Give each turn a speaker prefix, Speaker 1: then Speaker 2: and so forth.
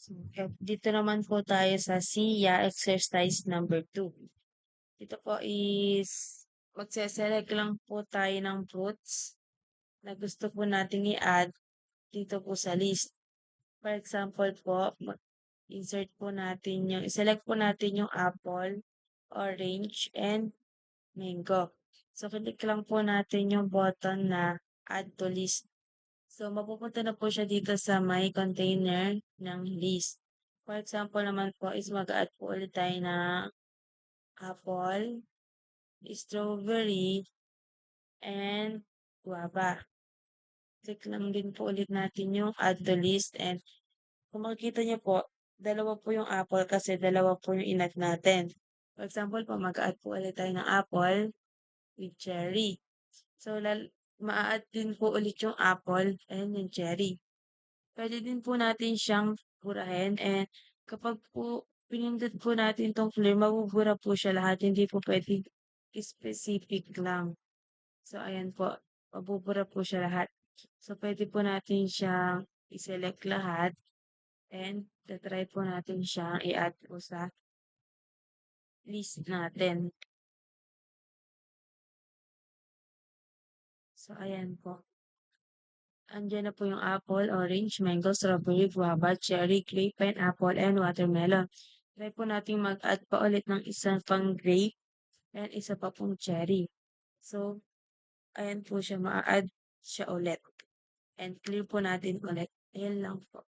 Speaker 1: So, dito naman po tayo sa SIA exercise number 2. Dito po is magse-select lang po tayo ng fruits na gusto po nating i-add dito po sa list. For example po, insert po natin yung, select po natin yung apple, orange, and mango. So, click lang po natin yung button na add to list. So, mapupunta na po siya dito sa my container ng list. For example naman po is mag-add po ulit tayo ng apple, strawberry, and guava. Click lang din po ulit natin yung add to list and kung makikita niyo po, dalawa po yung apple kasi dalawa po yung in-add natin. For example po, mag-add po ulit tayo ng apple with cherry. So, ma-add din po ulit yung apple and yung cherry. Pwede din po natin siyang burahin and kapag po pinindot po natin tong flare, mabubura po siya lahat. Hindi po pwede specific lang. So, ayan po. Mabubura po siya lahat. So, pwede po natin siyang i-select lahat and try po natin siyang i-add po sa list natin. So, ayan po. Andiyan na po yung apple, orange, mango, strawberry, guava, cherry, grape, pineapple, and watermelon. Try po natin mag-add pa ulit ng isang pang grape and isa pa pong cherry. So, ayan po siya, ma-add siya ulit. And clear po natin ulit. Ayan lang po.